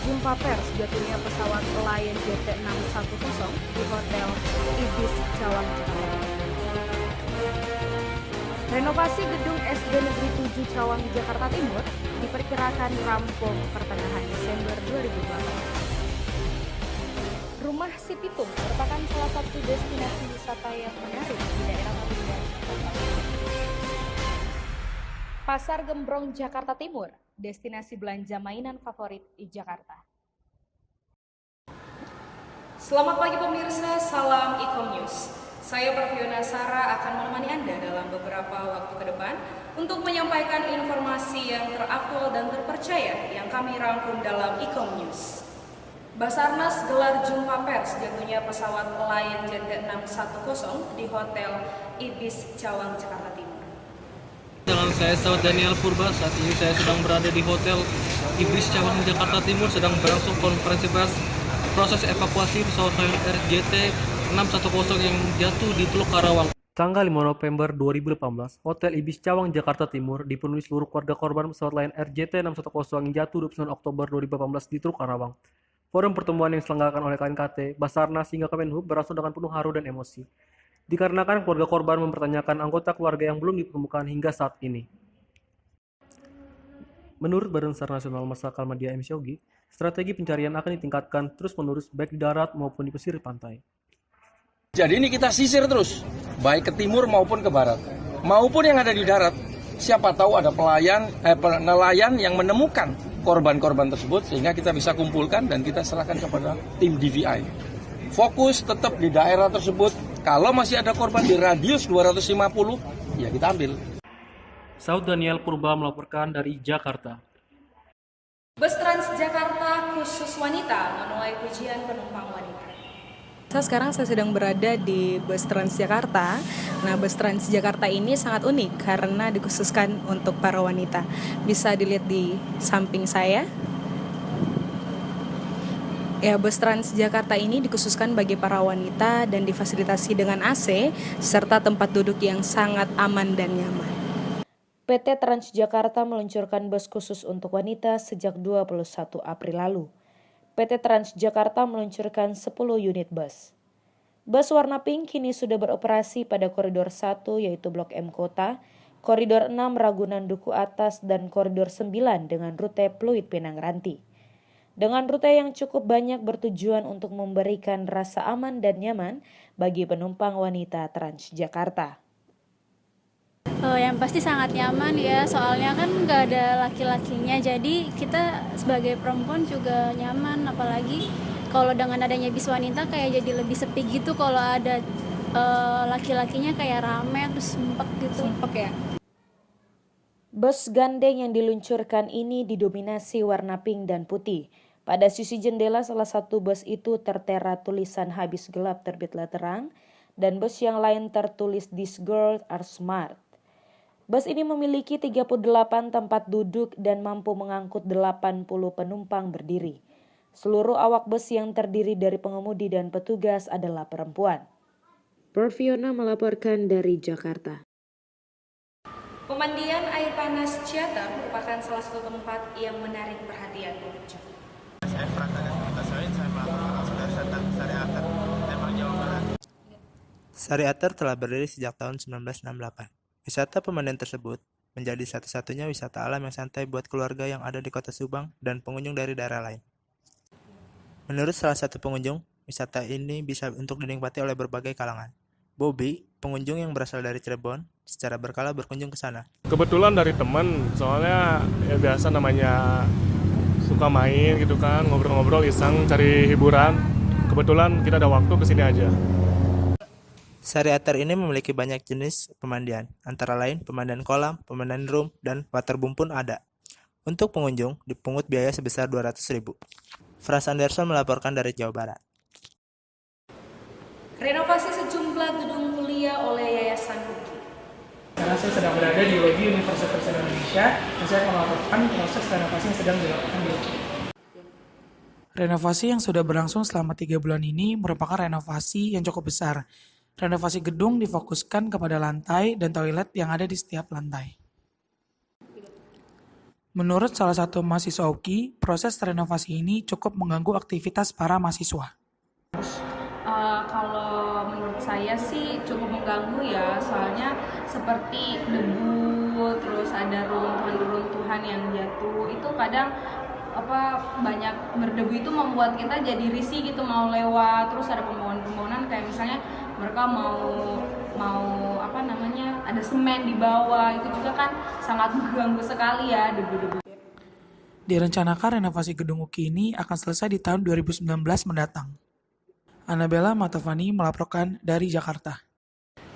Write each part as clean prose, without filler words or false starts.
jumpa pers jatuhnya pesawat Lion JT610 di Hotel Ibis Cawang, Jakarta. Renovasi gedung SD Negeri 7 Cawang, Jakarta Timur diperkirakan rampung pertengahan Desember 2018. Rumah Si Pitung merupakan salah satu destinasi wisata yang menarik di daerah Marunda, Jakarta Timur. Pasar Gembrong, Jakarta Timur, destinasi belanja mainan favorit di Jakarta. Selamat pagi pemirsa, salam Ikom News. Saya Praviona Sara akan menemani Anda dalam beberapa waktu ke depan untuk menyampaikan informasi yang teraktual dan terpercaya yang kami rangkum dalam Ikom News. Basarnas gelar jumpa pers jatuhnya pesawat Lion JT610 di Hotel Ibis Cawang, Jakarta Timur. Dengan saya Saud Daniel Purba, saat ini saya sedang berada di Hotel Ibis Cawang, Jakarta Timur, sedang berlangsung konferensi pers proses evakuasi pesawat Lion Air JT610 yang jatuh di Teluk Karawang. Tanggal 5 November 2018, Hotel Ibis Cawang, Jakarta Timur dipenuhi seluruh keluarga korban pesawat Lion Air JT610 yang jatuh 29 Oktober 2018 di Teluk Karawang. Forum pertemuan yang diselenggarakan oleh KNKT, Basarnas hingga Kemenhub berlangsung dengan penuh haru dan emosi. Dikarenakan keluarga korban mempertanyakan anggota keluarga yang belum ditemukan hingga saat ini. Menurut Badan SAR Nasional Masa Kalmadia M. Syogi, strategi pencarian akan ditingkatkan terus-menerus baik di darat maupun di pesisir pantai. Jadi ini kita sisir terus, baik ke timur maupun ke barat, maupun yang ada di darat. Siapa tahu ada nelayan yang menemukan korban-korban tersebut sehingga kita bisa kumpulkan dan kita serahkan kepada tim DVI. Fokus tetap di daerah tersebut. Kalau masih ada korban di radius 250, ya kita ambil. Saud Daniel Purba melaporkan dari Jakarta. Bus Transjakarta khusus wanita menuai pujian penumpang wanita. Sekarang saya sedang berada di bus Transjakarta. Nah, bus Transjakarta ini sangat unik karena dikhususkan untuk para wanita. Bisa dilihat di samping saya. Ya, bus Transjakarta ini dikhususkan bagi para wanita dan difasilitasi dengan AC serta tempat duduk yang sangat aman dan nyaman. PT Transjakarta meluncurkan bus khusus untuk wanita sejak 21 April lalu. PT Transjakarta meluncurkan 10 unit bus. Bus warna pink kini sudah beroperasi pada koridor 1 yaitu Blok M Kota, koridor 6 Ragunan Duku Atas, dan koridor 9 dengan rute Pluit Pinang Ranti. Dengan rute yang cukup banyak bertujuan untuk memberikan rasa aman dan nyaman bagi penumpang wanita Transjakarta. Yang pasti sangat nyaman ya, soalnya kan nggak ada laki-lakinya, jadi kita sebagai perempuan juga nyaman, apalagi kalau dengan adanya bis wanita kayak jadi lebih sepi gitu. Kalau ada laki-lakinya kayak rame terus sumpek ya. Bus gandeng yang diluncurkan ini didominasi warna pink dan putih. Pada sisi jendela salah satu bus itu tertera tulisan habis gelap terbitlah terang, dan bus yang lain tertulis These Girls Are Smart. Bus ini memiliki 38 tempat duduk dan mampu mengangkut 80 penumpang berdiri. Seluruh awak bus yang terdiri dari pengemudi dan petugas adalah perempuan. Praviona melaporkan dari Jakarta. Pemandian air panas Ciater merupakan salah satu tempat yang menarik perhatian pengunjung. Saya Pratanda Sumitasoin, saya melaporkan saudara Sari Ater, Lembang, Jawa Barat. Sari Ater telah berdiri sejak tahun 1968. Wisata pemandian tersebut menjadi satu-satunya wisata alam yang santai buat keluarga yang ada di kota Subang dan pengunjung dari daerah lain. Menurut salah satu pengunjung, wisata ini bisa untuk dinikmati oleh berbagai kalangan. Bobby, pengunjung yang berasal dari Cirebon, secara berkala berkunjung ke sana. Kebetulan dari teman, soalnya ya biasa namanya suka main gitu kan, ngobrol-ngobrol iseng cari hiburan. Kebetulan kita ada waktu kesini aja. Sari Ater ini memiliki banyak jenis pemandian, antara lain pemandian kolam, pemandian room, dan waterboom pun ada. Untuk pengunjung, dipungut biaya sebesar 200.000. Frans Anderson melaporkan dari Jawa Barat. Renovasi sejumlah gedung kuliah oleh Yayasan UKI. Karena saya sedang berada di lobi Universitas Indonesia, dan saya akan melaporkan proses renovasi yang sedang dilakukan di UKI. Renovasi yang sudah berlangsung selama 3 bulan ini merupakan renovasi yang cukup besar. Renovasi gedung difokuskan kepada lantai dan toilet yang ada di setiap lantai. Menurut salah satu mahasiswa UKI, proses renovasi ini cukup mengganggu aktivitas para mahasiswa. Kalau menurut saya sih cukup mengganggu ya, soalnya seperti debu, terus ada reruntuhan yang jatuh, itu kadang banyak berdebu itu membuat kita jadi risih gitu mau lewat. Terus ada pembangunan kayak misalnya mereka mau ada semen di bawah, itu juga kan sangat mengganggu sekali ya debu-debu. Direncanakan renovasi gedung UKI ini akan selesai di tahun 2019 mendatang. Annabella Matovani melaporkan dari Jakarta.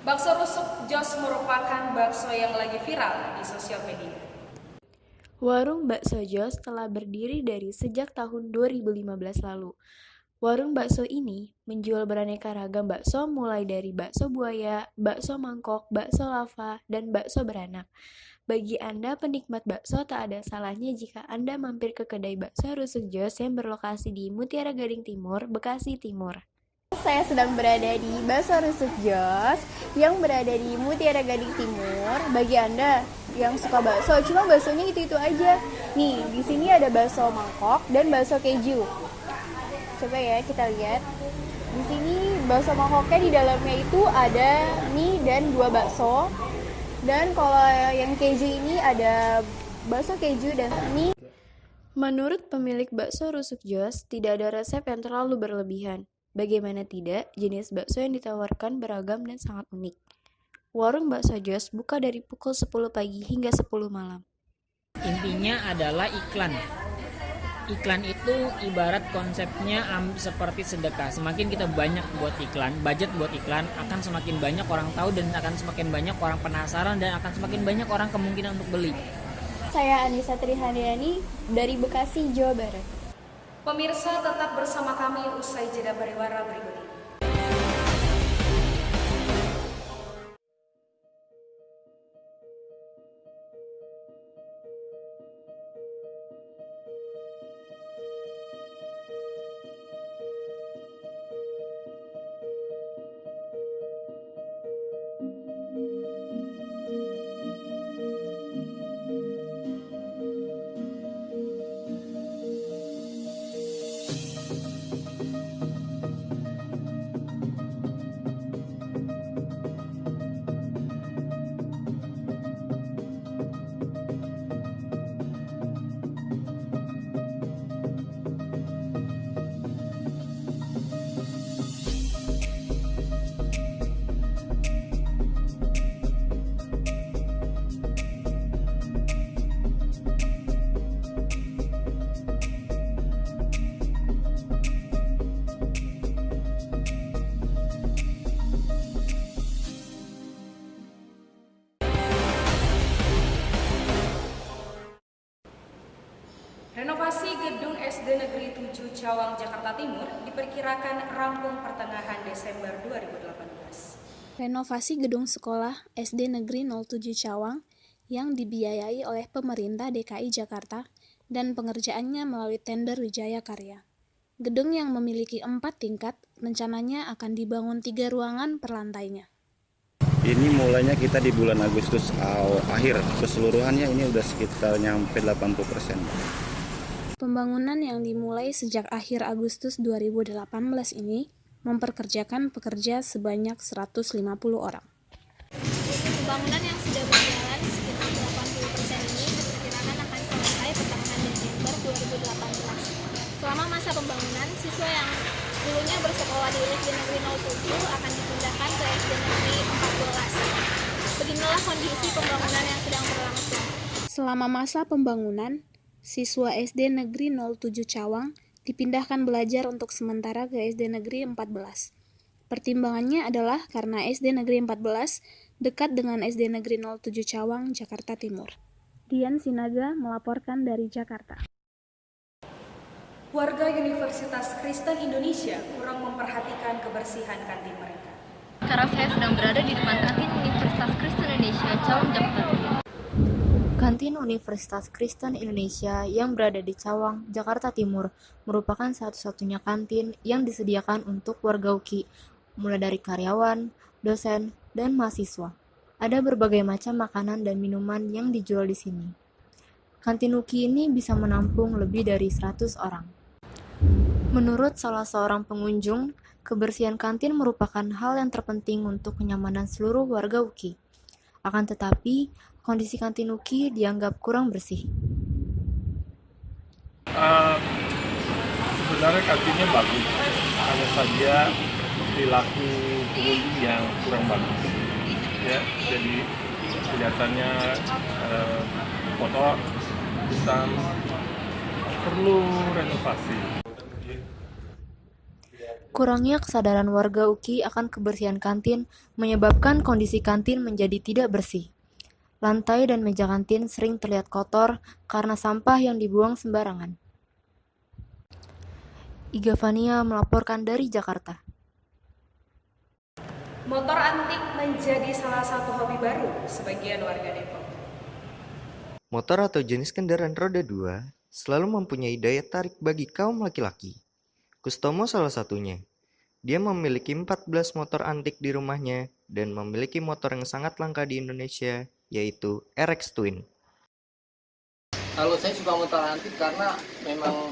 Bakso rusuk Jos merupakan bakso yang lagi viral di sosial media. Warung bakso Jos telah berdiri dari sejak tahun 2015 lalu. Warung bakso ini menjual beraneka ragam bakso mulai dari bakso buaya, bakso mangkok, bakso lava, dan bakso beranak. Bagi Anda penikmat bakso, tak ada salahnya jika Anda mampir ke kedai bakso rusuk Jos yang berlokasi di Mutiara Gading Timur, Bekasi Timur. Saya sedang berada di Bakso Rusuk Jos yang berada di Mutiara Gading Timur. Bagi Anda yang suka bakso, cuma baksonya itu aja. Nih, di sini ada bakso mangkok dan bakso keju. Coba ya kita lihat. Di sini bakso mangkoknya di dalamnya itu ada mie dan 2 bakso. Dan kalau yang keju ini ada bakso keju dan mie. Menurut pemilik Bakso Rusuk Jos, tidak ada resep yang terlalu berlebihan. Bagaimana tidak, jenis bakso yang ditawarkan beragam dan sangat unik. Warung Bakso Jos buka dari pukul 10 pagi hingga 10 malam. Intinya adalah iklan. Iklan itu ibarat konsepnya seperti sedekah. Semakin kita banyak buat iklan, budget buat iklan, akan semakin banyak orang tahu dan akan semakin banyak orang penasaran dan akan semakin banyak orang kemungkinan untuk beli. Saya Anissa Trihandayani dari Bekasi, Jawa Barat. Pemirsa tetap bersama kami usai jeda pariwara berikut ini. Renovasi gedung SD Negeri 7 Cawang, Jakarta Timur diperkirakan rampung pertengahan Desember 2018. Renovasi gedung sekolah SD Negeri 07 Cawang yang dibiayai oleh pemerintah DKI Jakarta dan pengerjaannya melalui tender Wijaya Karya. Gedung yang memiliki 4 tingkat rencananya akan dibangun 3 ruangan per lantainya. Ini mulainya kita di bulan Agustus akhir, keseluruhannya ini udah sekitar nyampe 80%. Pembangunan yang dimulai sejak akhir Agustus 2018 ini memperkerjakan pekerja sebanyak 150 orang. Pembangunan yang sudah berjalan sekitar 80% ini diperkirakan akan selesai pertengahan Desember 2018. Selama masa pembangunan, siswa yang dulunya bersekolah di SD Negeri 07 akan dipindahkan ke SD Negeri 14. Beginilah kondisi pembangunan yang sedang berlangsung. Selama masa pembangunan, siswa SD Negeri 07 Cawang dipindahkan belajar untuk sementara ke SD Negeri 14. Pertimbangannya adalah karena SD Negeri 14 dekat dengan SD Negeri 07 Cawang, Jakarta Timur. Dian Sinaga melaporkan dari Jakarta. Warga Universitas Kristen Indonesia kurang memperhatikan kebersihan kantin mereka. Sekarang saya sedang berada di depan kantin Universitas Kristen Indonesia, Cawang, Jakarta Timur. Kantin Universitas Kristen Indonesia yang berada di Cawang, Jakarta Timur merupakan satu-satunya kantin yang disediakan untuk warga UKI, mulai dari karyawan, dosen, dan mahasiswa. Ada berbagai macam makanan dan minuman yang dijual di sini. Kantin UKI ini bisa menampung lebih dari 100 orang. Menurut salah seorang pengunjung, kebersihan kantin merupakan hal yang terpenting untuk kenyamanan seluruh warga UKI. Akan tetapi, kondisi kantin UKI dianggap kurang bersih. Sebenarnya kantinnya bagus, hanya saja perilaku pengunjung yang kurang bagus. Ya, jadi kelihatannya kotor, kusam, perlu renovasi. Kurangnya kesadaran warga UKI akan kebersihan kantin menyebabkan kondisi kantin menjadi tidak bersih. Lantai dan meja kantin sering terlihat kotor karena sampah yang dibuang sembarangan. Iga Fania melaporkan dari Jakarta. Motor antik menjadi salah satu hobi baru sebagian warga Depok. Motor atau jenis kendaraan roda 2 selalu mempunyai daya tarik bagi kaum laki-laki. Kustomo salah satunya. Dia memiliki 14 motor antik di rumahnya dan memiliki motor yang sangat langka di Indonesia, yaitu RX Twin. Kalau saya suka motor antik karena memang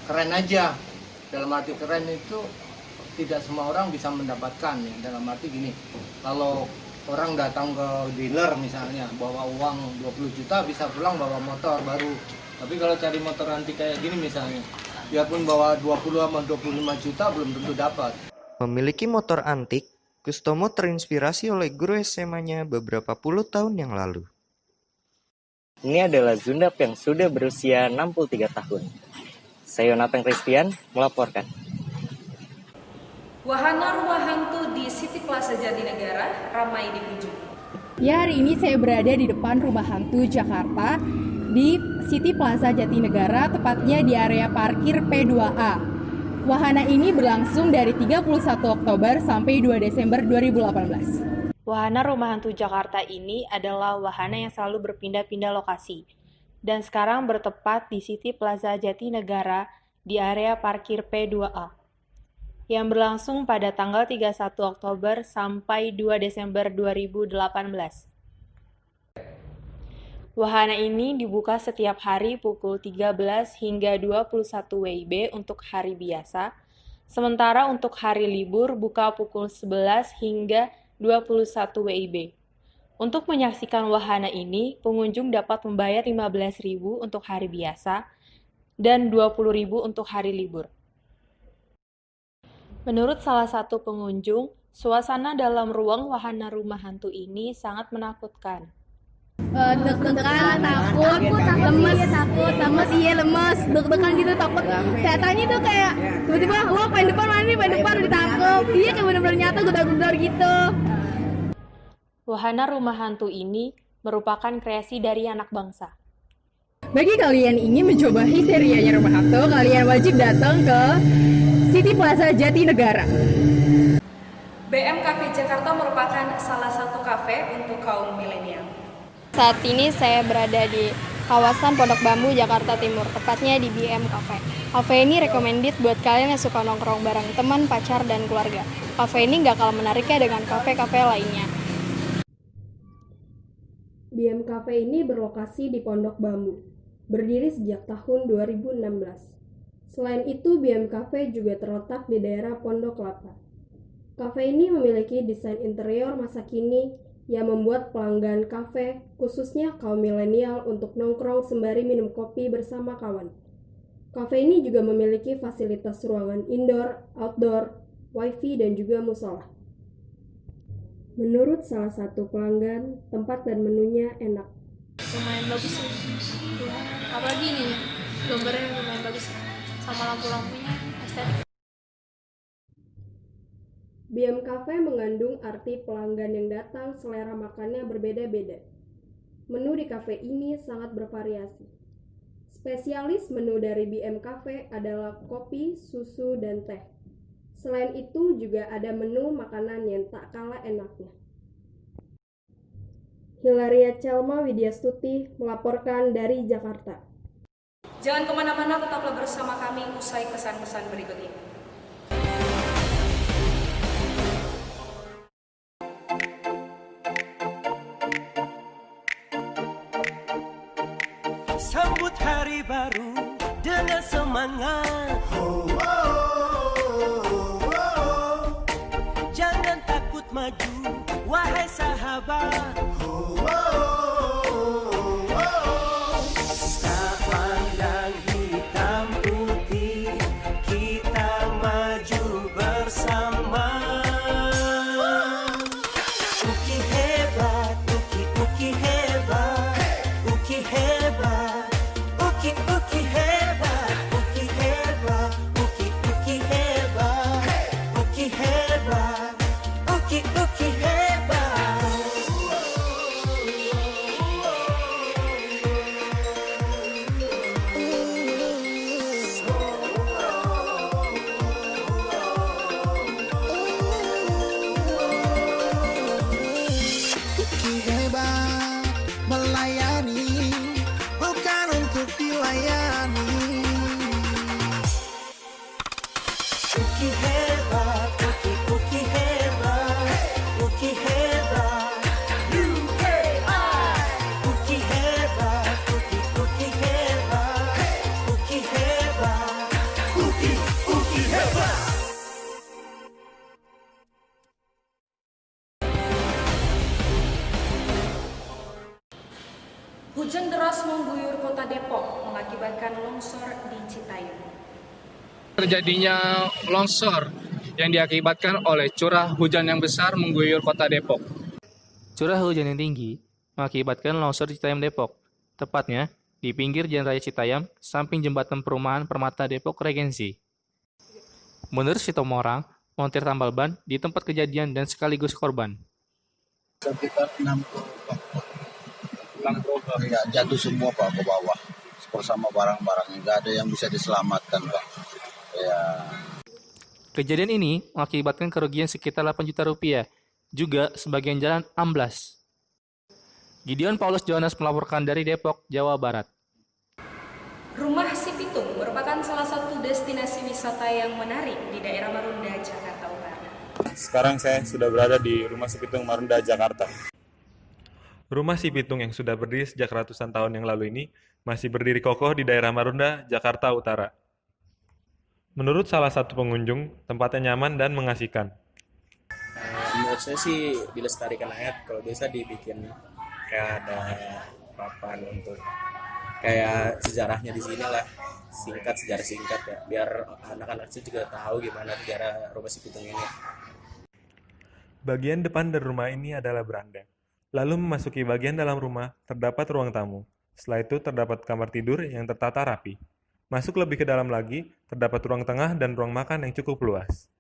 keren aja. Dalam arti keren itu tidak semua orang bisa mendapatkan ya. Dalam arti gini, kalau orang datang ke dealer misalnya bawa uang 20 juta bisa pulang bawa motor baru. Tapi kalau cari motor antik kayak gini misalnya, biarpun bawa 20 sama 25 juta belum tentu dapat. Memiliki motor antik, Kustomo terinspirasi oleh guru SMA-nya beberapa puluh tahun yang lalu. Ini adalah Zundap yang sudah berusia 63 tahun. Saya Yonatan Christian melaporkan. Wahana rumah hantu di City Plaza Jatinegara ramai dikunjungi. Ya, hari ini saya berada di depan rumah hantu Jakarta di City Plaza Jatinegara, tepatnya di area parkir P2A. Wahana ini berlangsung dari 31 Oktober sampai 2 Desember 2018. Wahana rumah hantu Jakarta ini adalah wahana yang selalu berpindah-pindah lokasi, dan sekarang bertepat di City Plaza Jatinegara di area parkir P2A, yang berlangsung pada tanggal 31 Oktober sampai 2 Desember 2018. Wahana ini dibuka setiap hari pukul 13 hingga 21 WIB untuk hari biasa, sementara untuk hari libur buka pukul 11 hingga 21 WIB. Untuk menyaksikan wahana ini, pengunjung dapat membayar 15.000 untuk hari biasa dan 20.000 untuk hari libur. Menurut salah satu pengunjung, suasana dalam ruang wahana rumah hantu ini sangat menakutkan. Deg-degan, takut, lemes, deg-degan gitu, takut. Kayak tanya tuh kayak tiba-tiba, wah pengen depan ditangkep. Iya kayak bener-bener nyata gedor-gedor gitu. Wahana rumah hantu ini merupakan kreasi dari anak bangsa. Bagi kalian ingin mencoba histerianya rumah hantu, kalian wajib datang ke City Plaza Jatinegara. BM Cafe Jakarta merupakan salah satu kafe untuk kaum milenial. Saat ini saya berada di kawasan Pondok Bambu, Jakarta Timur, tepatnya di BM Cafe. Cafe ini recommended buat kalian yang suka nongkrong bareng teman, pacar, dan keluarga. Cafe ini nggak kalah menariknya dengan kafe-kafe lainnya. BM Cafe ini berlokasi di Pondok Bambu, berdiri sejak tahun 2016. Selain itu, BM Cafe juga terletak di daerah Pondok Kelapa. Cafe ini memiliki desain interior masa kini yang membuat pelanggan kafe, khususnya kaum milenial, untuk nongkrong sembari minum kopi bersama kawan. Kafe ini juga memiliki fasilitas ruangan indoor, outdoor, wifi, dan juga musola. Menurut salah satu pelanggan, tempat dan menunya enak. Lumayan bagus sih. Apalagi ini gambarnya lumayan bagus. Sama lampu-lampunya estetik. BM Cafe mengandung arti pelanggan yang datang selera makannya berbeda-beda. Menu di kafe ini sangat bervariasi. Spesialis menu dari BM Cafe adalah kopi, susu, dan teh. Selain itu juga ada menu makanan yang tak kalah enaknya. Hilaria Chelma Widyastuti melaporkan dari Jakarta. Jangan kemana-mana, tetaplah bersama kami usai pesan-pesan berikut ini. baru dengan semangat. Jangan takut maju, wahai sahabat. Tak pandang hitam putih, kita maju bersama. Uki hebat, Uki hebat, Uki hebat, Uki hebat, Uki hebat, Uki hebat, Uki hebat, Uki hebat. Uki hebat melayani, bukan untuk dilayani. Uki hebat, Uki hebat, Uki hebat, Uki hebat, Uki hebat, Uki hebat, Uki hebat. Hujan deras mengguyur kota Depok mengakibatkan longsor di Citayam. Terjadinya longsor yang diakibatkan oleh curah hujan yang besar mengguyur kota Depok. Curah hujan yang tinggi mengakibatkan longsor di Citayam Depok, tepatnya di pinggir Jalan Raya Citayam, samping jembatan perumahan Permata Depok Regensi. Menurut Sitomorang, montir tambal ban di tempat kejadian dan sekaligus korban. Sekitar 60 ya, jatuh semua Pak ke bawah bersama barang-barangnya, nggak ada yang bisa diselamatkan Pak. Ya. Kejadian ini mengakibatkan kerugian sekitar 8 juta rupiah, juga sebagian jalan amblas. Gideon Paulus Jonas melaporkan dari Depok, Jawa Barat. Rumah Si Pitung merupakan salah satu destinasi wisata yang menarik di daerah Marunda, Jakarta Utara. Sekarang saya sudah berada di Rumah Si Pitung Marunda, Jakarta. Rumah Si Pitung yang sudah berdiri sejak ratusan tahun yang lalu ini masih berdiri kokoh di daerah Marunda, Jakarta Utara. Menurut salah satu pengunjung, tempatnya nyaman dan mengasihkan. Menurut saya sih dilestarikan aja, kalau bisa dibikin kayak ada papan untuk kayak sejarahnya di sini lah, sejarah singkat ya, biar anak-anak itu juga tahu gimana sejarah Rumah Si Pitung ini. Bagian depan dari rumah ini adalah beranda. Lalu memasuki bagian dalam rumah, terdapat ruang tamu. Setelah itu terdapat kamar tidur yang tertata rapi. Masuk lebih ke dalam lagi, terdapat ruang tengah dan ruang makan yang cukup luas.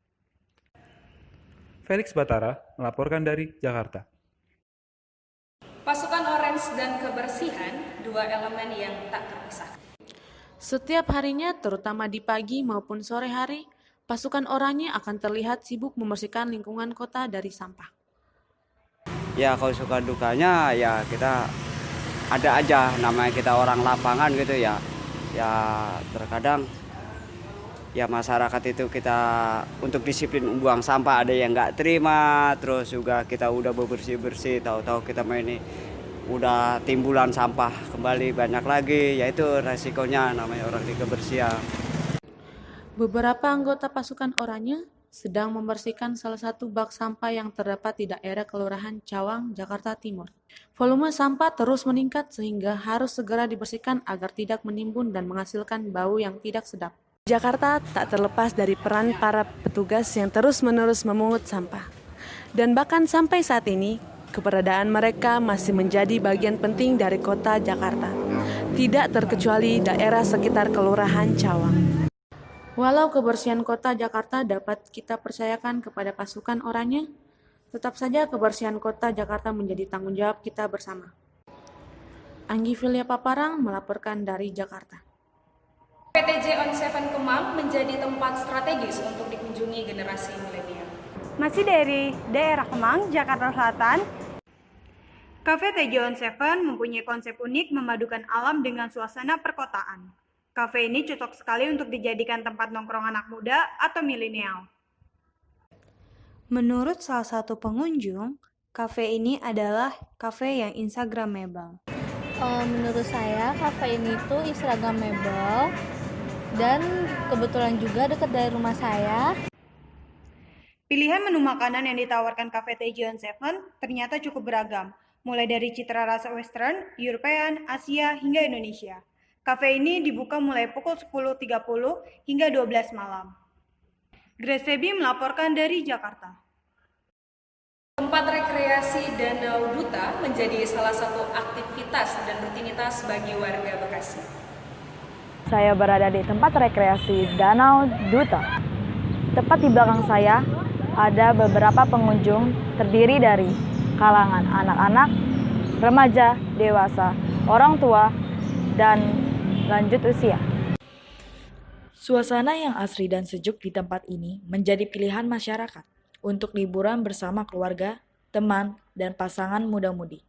Felix Batara melaporkan dari Jakarta. Pasukan Orange dan kebersihan, dua elemen yang tak terpisahkan. Setiap harinya, terutama di pagi maupun sore hari, pasukan oranye akan terlihat sibuk membersihkan lingkungan kota dari sampah. Ya kalau suka dukanya ya kita ada aja, namanya kita orang lapangan gitu ya. Ya terkadang ya masyarakat itu kita untuk disiplin buang sampah ada yang nggak terima, terus juga kita udah bersih-bersih, tahu-tahu kita ini udah timbulan sampah kembali banyak lagi, ya itu resikonya namanya orang di kebersihan. Beberapa anggota pasukan oranye sedang membersihkan salah satu bak sampah yang terdapat di daerah Kelurahan Cawang, Jakarta Timur. Volume sampah terus meningkat sehingga harus segera dibersihkan agar tidak menimbun dan menghasilkan bau yang tidak sedap. Jakarta tak terlepas dari peran para petugas yang terus-menerus memungut sampah. Dan bahkan sampai saat ini, keberadaan mereka masih menjadi bagian penting dari kota Jakarta. Tidak terkecuali daerah sekitar Kelurahan Cawang. Walau kebersihan kota Jakarta dapat kita percayakan kepada pasukan oranye, tetap saja kebersihan kota Jakarta menjadi tanggung jawab kita bersama. Anggi Filia Paparang melaporkan dari Jakarta. PTJ On 7 Kemang menjadi tempat strategis untuk dikunjungi generasi milenial. Masih dari daerah Kemang, Jakarta Selatan, Cafe TJ On 7 mempunyai konsep unik memadukan alam dengan suasana perkotaan. Kafe ini cocok sekali untuk dijadikan tempat nongkrong anak muda atau milenial. Menurut salah satu pengunjung, kafe ini adalah kafe yang instagramable. Menurut saya kafe ini tuh instagramable dan kebetulan juga dekat dari rumah saya. Pilihan menu makanan yang ditawarkan Cafe Tejon Seven ternyata cukup beragam, mulai dari cita rasa Western, European, Asia, hingga Indonesia. Cafe ini dibuka mulai pukul 10.30 hingga 12 malam. Grace Febi melaporkan dari Jakarta. Tempat rekreasi Danau Duta menjadi salah satu aktivitas dan rutinitas bagi warga Bekasi. Saya berada di tempat rekreasi Danau Duta. Tepat di belakang saya ada beberapa pengunjung terdiri dari kalangan anak-anak, remaja, dewasa, orang tua, dan lanjut usia. Suasana yang asri dan sejuk di tempat ini menjadi pilihan masyarakat untuk liburan bersama keluarga, teman, dan pasangan muda-mudi.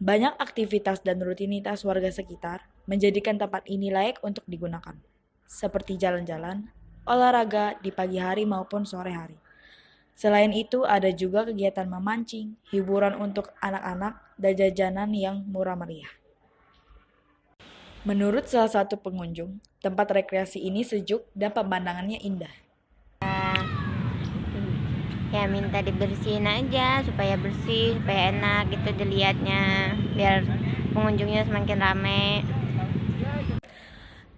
Banyak aktivitas dan rutinitas warga sekitar menjadikan tempat ini layak untuk digunakan, seperti jalan-jalan, olahraga di pagi hari maupun sore hari. Selain itu, ada juga kegiatan memancing, hiburan untuk anak-anak, dan jajanan yang murah meriah. Menurut salah satu pengunjung, tempat rekreasi ini sejuk dan pemandangannya indah. Ya minta dibersihin aja supaya bersih, supaya enak gitu dilihatnya, biar pengunjungnya semakin ramai.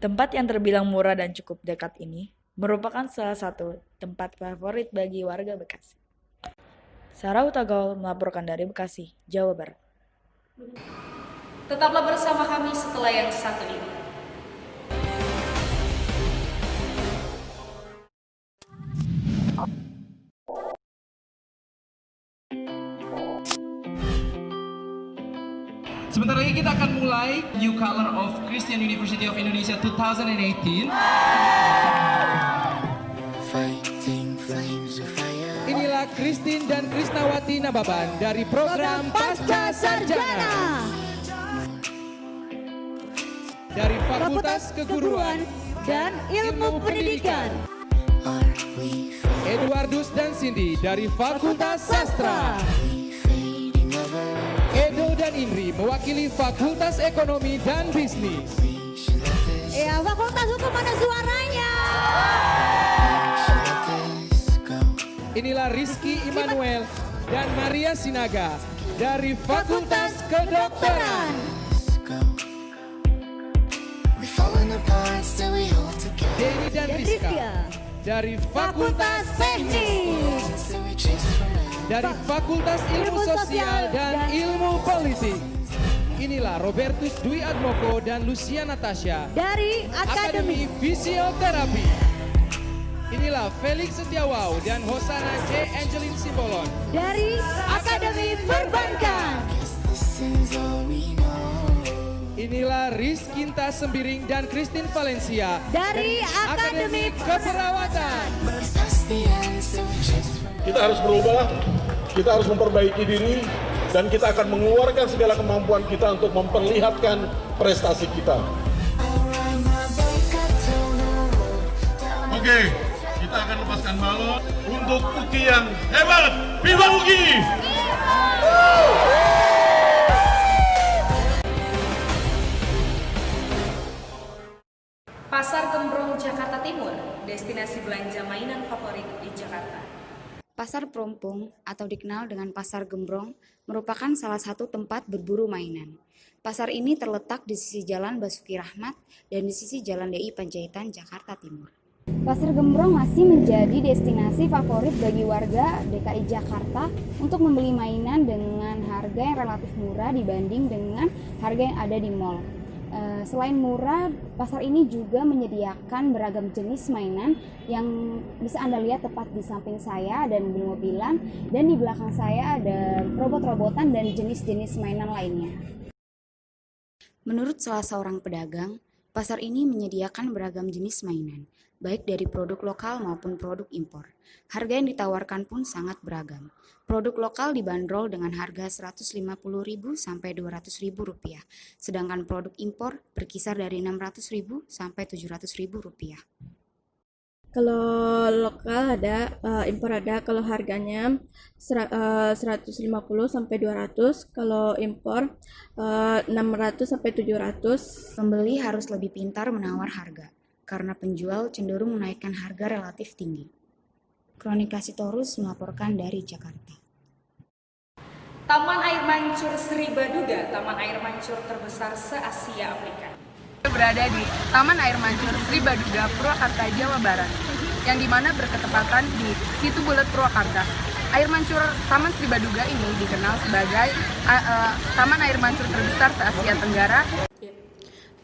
Tempat yang terbilang murah dan cukup dekat ini merupakan salah satu tempat favorit bagi warga Bekasi. Sarah Utagol melaporkan dari Bekasi, Jawa Barat. Tetaplah bersama kami setelah yang satu ini. Sebentar lagi kita akan mulai New Color of Christian University of Indonesia 2018. Inilah Christine dan Krisnawati Nababan dari program Pasca Sarjana dari Fakultas Keguruan dan Ilmu Pendidikan. Eduardus dan Cindy dari Fakultas Sastra. Edo dan Indri mewakili Fakultas Ekonomi dan Bisnis. Ya, Fakultas Hukum mana suaranya? Inilah Rizky Immanuel dan Maria Sinaga dari Fakultas Kedokteran. Denny dan Rizka dari Fakultas Teknik. Dari Fakultas Ilmu Sosial dan Ilmu Politik. Inilah Robertus Dwi Admoko dan Lucia Natasha dari Akademi Fisioterapi. Inilah Felix Setiawaw dan Hosana J. Angelin Simbolon dari Akademi Perbankan. Inilah Rizkinta Sembiring dan Christine Valencia dari Akademi Keperawatan. Kita harus berubah, kita harus memperbaiki diri, dan kita akan mengeluarkan segala kemampuan kita untuk memperlihatkan prestasi kita. Oke, kita akan lepaskan balon untuk Uki yang hebat. Viva Uki! Pasar Gembrong Jakarta Timur, destinasi belanja mainan favorit di Jakarta. Pasar Prompong atau dikenal dengan Pasar Gembrong merupakan salah satu tempat berburu mainan. Pasar ini terletak di sisi Jalan Basuki Rahmat dan di sisi Jalan DI Panjaitan, Jakarta Timur. Pasar Gembrong masih menjadi destinasi favorit bagi warga DKI Jakarta untuk membeli mainan dengan harga yang relatif murah dibanding dengan harga yang ada di mal. Selain murah, pasar ini juga menyediakan beragam jenis mainan yang bisa Anda lihat tepat di samping saya dan mobil-mobilan, dan di belakang saya ada robot-robotan dan jenis-jenis mainan lainnya. Menurut salah seorang pedagang, pasar ini menyediakan beragam jenis mainan, baik dari produk lokal maupun produk impor. Harga yang ditawarkan pun sangat beragam. Produk lokal dibanderol dengan harga Rp150.000 sampai Rp200.000, sedangkan produk impor berkisar dari Rp600.000 sampai Rp700.000. Kalau lokal ada, impor ada. Kalau harganya 150 sampai 200, kalau impor 600 sampai 700. Pembeli harus lebih pintar menawar harga, karena penjual cenderung menaikkan harga relatif tinggi. Kronika Sitorus melaporkan dari Jakarta. Taman Air Mancur Sri Baduga, taman air mancur terbesar se-Asia Afrika. Berada di Taman Air Mancur Sri Baduga, Purwakarta, Jawa Barat, yang dimana berketepatan di Situ Bulet, Purwakarta. Air mancur Taman Sri Baduga ini dikenal sebagai taman air mancur terbesar se-Asia Tenggara.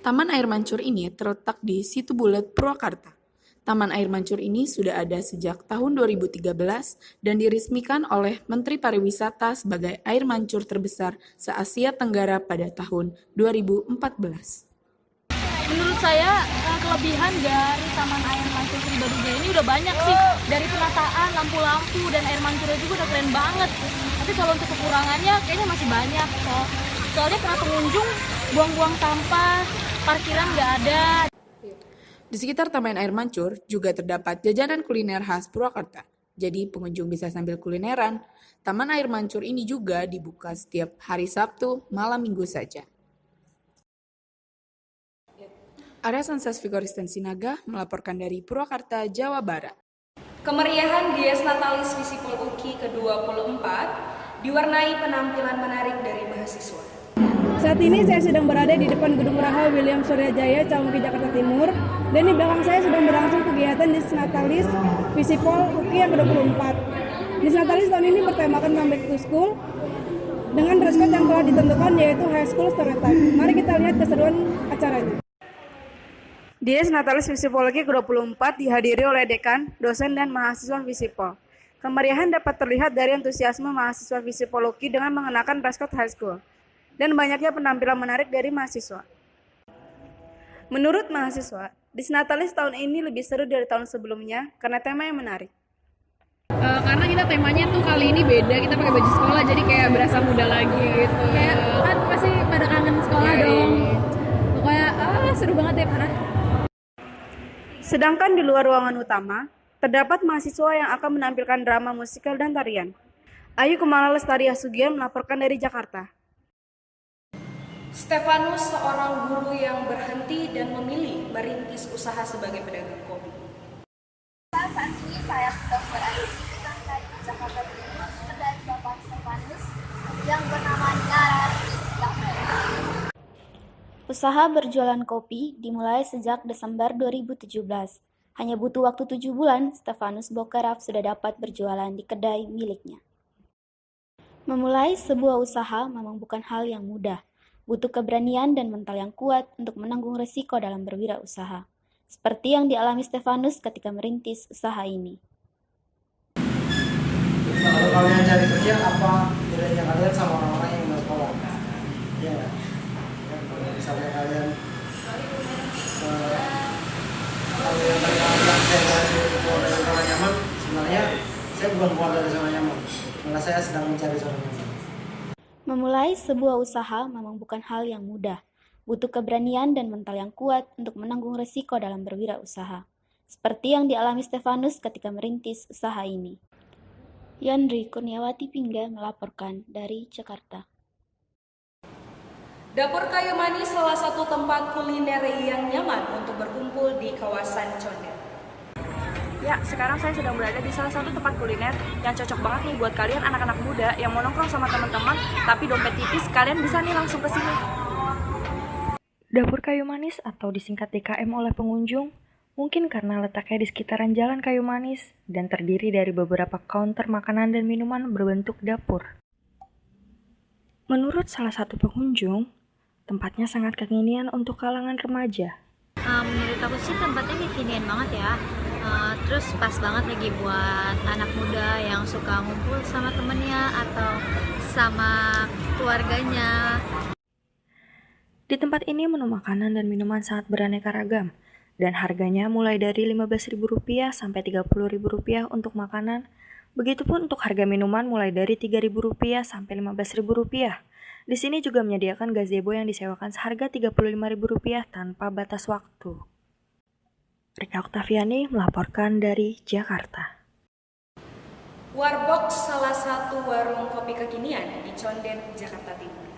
Taman air mancur ini terletak di Situ Bulet, Purwakarta. Taman air mancur ini sudah ada sejak tahun 2013 dan diresmikan oleh Menteri Pariwisata sebagai air mancur terbesar se-Asia Tenggara pada tahun 2014. Menurut saya kelebihan dari Taman Air Mancur Sri Baduga ini udah banyak sih. Dari penataan, lampu-lampu, dan air mancurnya juga udah keren banget. Tapi kalau untuk kekurangannya kayaknya masih banyak. Soalnya para pengunjung buang-buang sampah, parkiran nggak ada. Di sekitar Taman Air Mancur juga terdapat jajanan kuliner khas Purwakarta. Jadi pengunjung bisa sambil kulineran. Taman Air Mancur ini juga dibuka setiap hari Sabtu, malam Minggu saja. Arya Sanses Vigoristen Sinaga melaporkan dari Purwakarta, Jawa Barat. Kemeriahan Dies Natalis Visipol UKI ke-24 diwarnai penampilan menarik dari mahasiswa. Saat ini saya sedang berada di depan Gedung Raha William Suryajaya, Cawangki, Jakarta Timur. Dan di belakang saya sedang berlangsung kegiatan Dies Natalis Visipol UKI yang ke-24. Dies Natalis tahun ini bertemakan Comeback to School dengan dress code yang telah ditentukan, yaitu High School Stereotype. Mari kita lihat keseruan acaranya. Dies Natalis Visipologi ke-24 dihadiri oleh dekan, dosen, dan mahasiswa Visipol. Kemeriahan dapat terlihat dari antusiasme mahasiswa Visipologi dengan mengenakan dress code high school, dan banyaknya penampilan menarik dari mahasiswa. Menurut mahasiswa, Dies Natalis tahun ini lebih seru dari tahun sebelumnya karena tema yang menarik. Karena kita temanya tuh kali ini beda, kita pakai baju sekolah jadi kayak berasa muda lagi gitu. Kayak kan pasti pada kangen sekolah dong. Pokoknya seru banget ya parah. Sedangkan di luar ruangan utama, terdapat mahasiswa yang akan menampilkan drama musikal dan tarian. Ayu Kumala Lestari Asugian melaporkan dari Jakarta. Stefanus, seorang guru yang berhenti dan memilih merintis usaha sebagai pedagang kopi. Saat ini saya sedang berada di Jakarta Timur dari Bapak Stefanus yang bernama Nara. Usaha berjualan kopi dimulai sejak Desember 2017. Hanya butuh waktu 7 bulan, Stefanus Bokeraf sudah dapat berjualan di kedai miliknya. Memulai sebuah usaha memang bukan hal yang mudah. Butuh keberanian dan mental yang kuat untuk menanggung resiko dalam berwirausaha. Seperti yang dialami Stefanus ketika merintis usaha ini. Kalau kalian cari kerja, apa bedanya kalian sama orang-orang yang nggak sekolah? Ya, kalau misalnya kalian saya keluar dari zona nyaman, sebenarnya saya bukan keluar dari zona nyaman, malah saya sedang mencari zona nyaman. Memulai sebuah usaha memang bukan hal yang mudah. Butuh keberanian dan mental yang kuat untuk menanggung resiko dalam berwirausaha. Seperti yang dialami Stefanus ketika merintis usaha ini. Yandri Kurniawati Pingga melaporkan dari Jakarta. Dapur Kayu Manis salah satu tempat kuliner yang nyaman untuk berkumpul di kawasan Condet. Ya, sekarang saya sedang berada di salah satu tempat kuliner yang cocok banget nih buat kalian anak-anak muda yang mau nongkrong sama teman-teman tapi dompet tipis, kalian bisa nih langsung ke sini. Dapur Kayu Manis atau disingkat DKM oleh pengunjung, mungkin karena letaknya di sekitaran Jalan Kayu Manis dan terdiri dari beberapa counter makanan dan minuman berbentuk dapur. Menurut salah satu pengunjung, tempatnya sangat kekinian untuk kalangan remaja. Menurut aku sih tempatnya kekinian banget ya. Terus pas banget lagi buat anak muda yang suka ngumpul sama temennya atau sama keluarganya. Di tempat ini menu makanan dan minuman sangat beraneka ragam, dan harganya mulai dari Rp15.000 sampai Rp30.000 untuk makanan. Begitupun untuk harga minuman mulai dari Rp3.000 sampai Rp15.000. Di sini juga menyediakan gazebo yang disewakan seharga Rp35.000 tanpa batas waktu. Rika Oktaviani melaporkan dari Jakarta. Warbox, salah satu warung kopi kekinian di Condet, Jakarta Timur.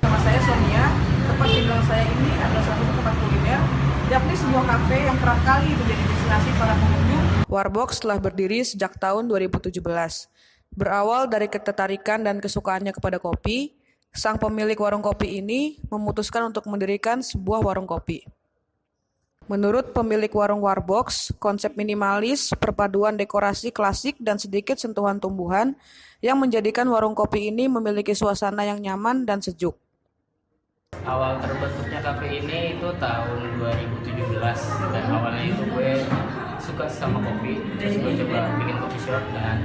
Nama saya Sonia, tempat tinggal saya ini adalah salah satu tempat kuliner, yakni sebuah kafe yang kerap kali menjadi destinasi para pengunjung. Warbox telah berdiri sejak tahun 2017. Berawal dari ketertarikan dan kesukaannya kepada kopi, sang pemilik warung kopi ini memutuskan untuk mendirikan sebuah warung kopi. Menurut pemilik warung Warbox, konsep minimalis, perpaduan dekorasi klasik dan sedikit sentuhan tumbuhan yang menjadikan warung kopi ini memiliki suasana yang nyaman dan sejuk. Awal terbentuknya kafe ini itu tahun 2017 dan awalnya itu gue suka sama kopi, terus gue coba bikin kopi shop dengan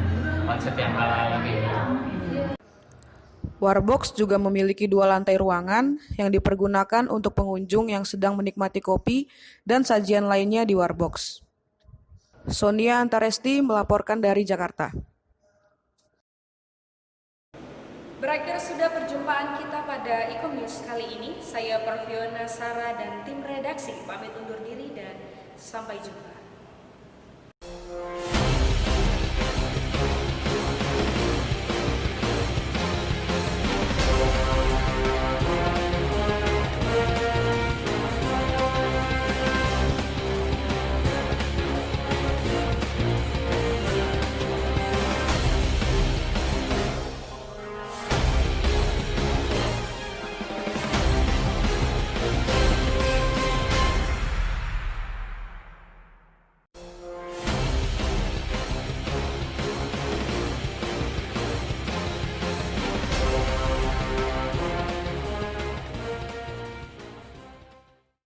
konsep yang ala-ala gitu. Warbox juga memiliki 2 lantai ruangan yang dipergunakan untuk pengunjung yang sedang menikmati kopi dan sajian lainnya di Warbox. Sonia Antaresti melaporkan dari Jakarta. Berakhir sudah perjumpaan kita pada Ikom News kali ini. Saya Parviona Sara dan tim redaksi pamit undur diri dan sampai jumpa.